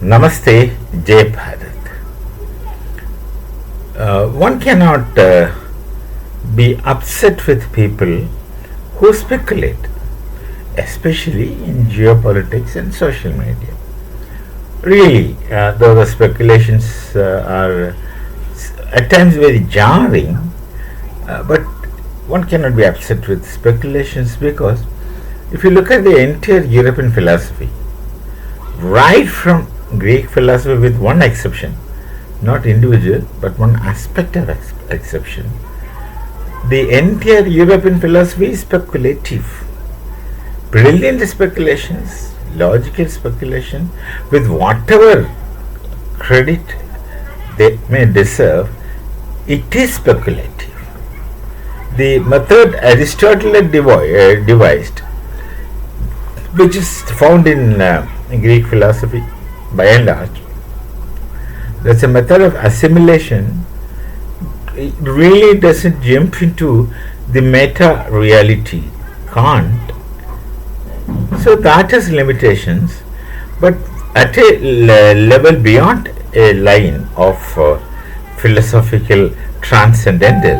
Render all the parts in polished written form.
Namaste, Jay Bharat. One cannot be upset with people who speculate, especially in geopolitics and social media. Really, though the speculations are at times very jarring, but one cannot be upset with speculations because if you look at the entire European philosophy, right from Greek philosophy, with one exception, not individual, but one aspect of exception, the entire European philosophy is speculative. Brilliant speculations, logical speculation, with whatever credit they may deserve, it is speculative. The method Aristotle had devised, which is found in Greek philosophy by and large, that's a method of assimilation. It really doesn't jump into the meta reality, can't. So that has limitations, but at a level beyond a line of philosophical transcendental,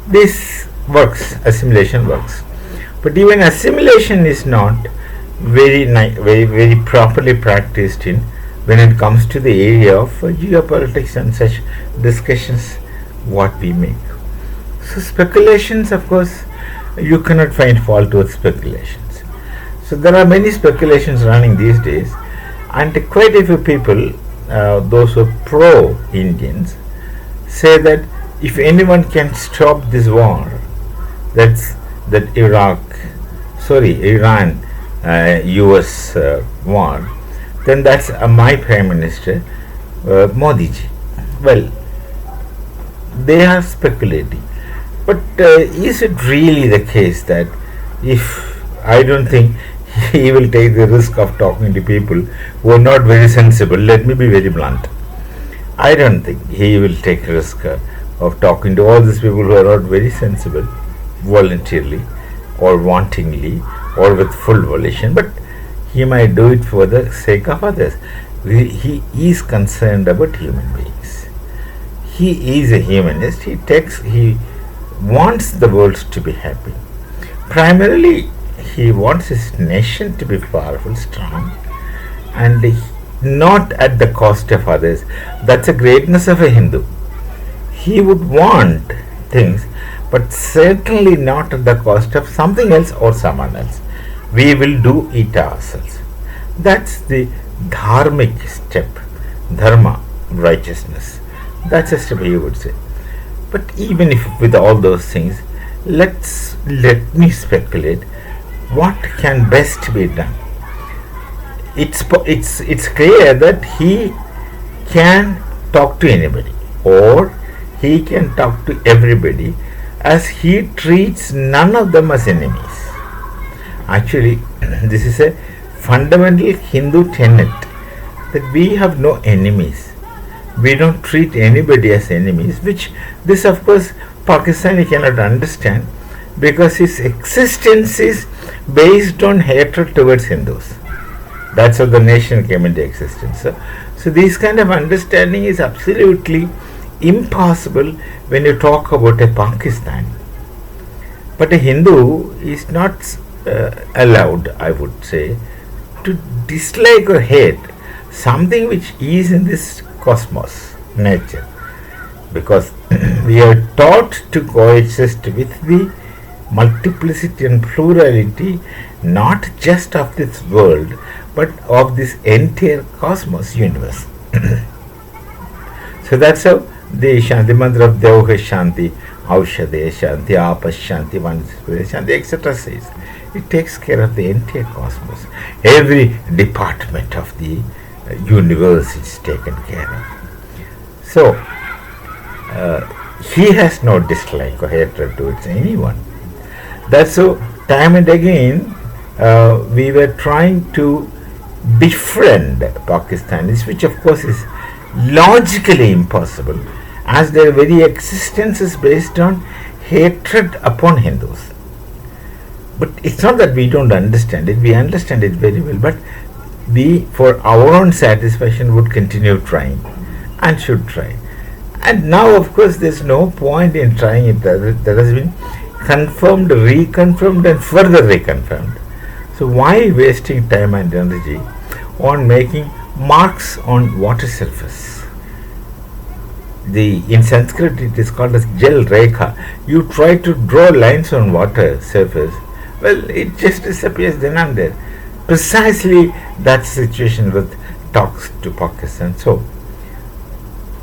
this works, assimilation works. But even assimilation is not very properly practiced in when it comes to the area of geopolitics and such discussions what we make. So speculations, of course, you cannot find fault with speculations. So there are many speculations running these days, and quite a few people, those who are pro-Indians, say that if anyone can stop this war, that Iran US war, then that's my Prime Minister, Modi ji. Well, they are speculating. But is it really the case that if I don't think he will take the risk of talking to people who are not very sensible? Let me be very blunt. I don't think he will take risk of talking to all these people who are not very sensible, voluntarily or wantingly or with full volition, but he might do it for the sake of others. He is concerned about human beings. He is a humanist. He wants the world to be happy. Primarily, he wants his nation to be powerful, strong, and not at the cost of others. That's the greatness of a Hindu. He would want things, but certainly not at the cost of something else or someone else. We will do it ourselves. That's the dharmic step, dharma, righteousness. That's a step he would say. But even if with all those things, let me speculate what can best be done. It's clear that he can talk to anybody, or he can talk to everybody, as he treats none of them as enemies. Actually, this is a fundamental Hindu tenet that we have no enemies. We don't treat anybody as enemies, which this, of course, Pakistani cannot understand, because his existence is based on hatred towards Hindus. That's how the nation came into existence. So this kind of understanding is absolutely impossible when you talk about a Pakistani. But a Hindu is not allowed, I would say, to dislike or hate something which is in this cosmos, nature, because we are taught to coexist with the multiplicity and plurality, not just of this world, but of this entire cosmos, universe. So that's how the Shanti mantra of Devoha Shanti, Aushade Shanti, Apas Shanti, Shanti, etc. says. It takes care of the entire cosmos. Every department of the universe is taken care of. So, he has no dislike or hatred towards anyone. That's so, time and again, we were trying to befriend Pakistanis, which of course is logically impossible, as their very existence is based on hatred upon Hindus. But it's not that we don't understand it, we understand it very well, but we, for our own satisfaction, would continue trying and should try. And now, of course, there's no point in trying it. That has been confirmed, reconfirmed, and further reconfirmed. So, why wasting time and energy on making marks on water surface? In Sanskrit it is called as gel rekha. You try to draw lines on water surface, well, it just disappears then and there. Precisely that's the situation with talks to Pakistan. So,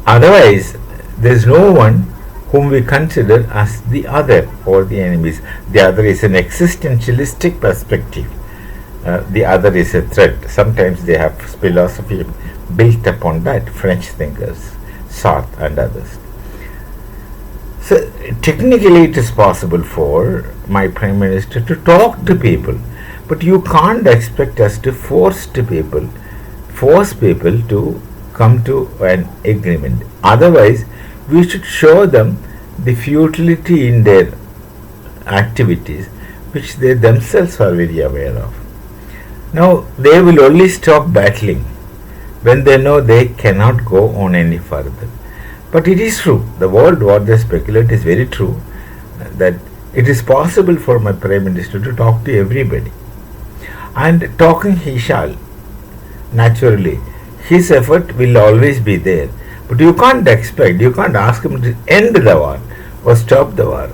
otherwise, there is no one whom we consider as the other or the enemies. The other is an existentialistic perspective. The other is a threat. Sometimes they have philosophy built upon that, French thinkers, Sartre and others. So, technically it is possible for my Prime Minister to talk to people, but you can't expect us to force people to come to an agreement. Otherwise, we should show them the futility in their activities, which they themselves are very aware of. Now, they will only stop battling when they know they cannot go on any further. But it is true, the world what they speculate is very true, that it is possible for my Prime Minister to talk to everybody. And talking he shall, naturally. His effort will always be there. But you can't ask him to end the war or stop the war.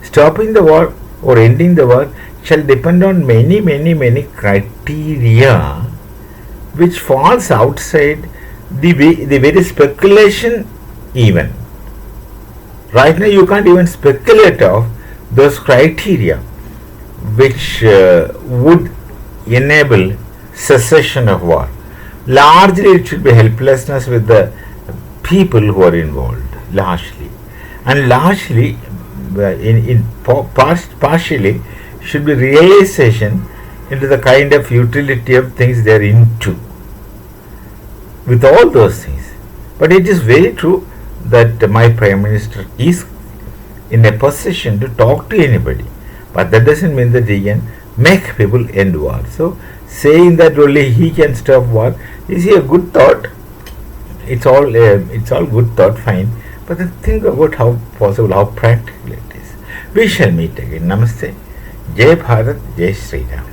Stopping the war or ending the war shall depend on many criteria which falls outside the very speculation even. Right now you can't even speculate of those criteria which would enable cessation of war. Largely it should be helplessness with the people who are involved, largely. And largely, partially, should be realization into the kind of utility of things they are into. With all those things. But it is very true that my Prime Minister is in a position to talk to anybody. But that doesn't mean that he can make people end war. So, saying that only he can stop war is a good thought. It's all good thought, fine. But then think about how possible, how practical it is. We shall meet again. Namaste. Jai Bharat, Jai Sri Ram.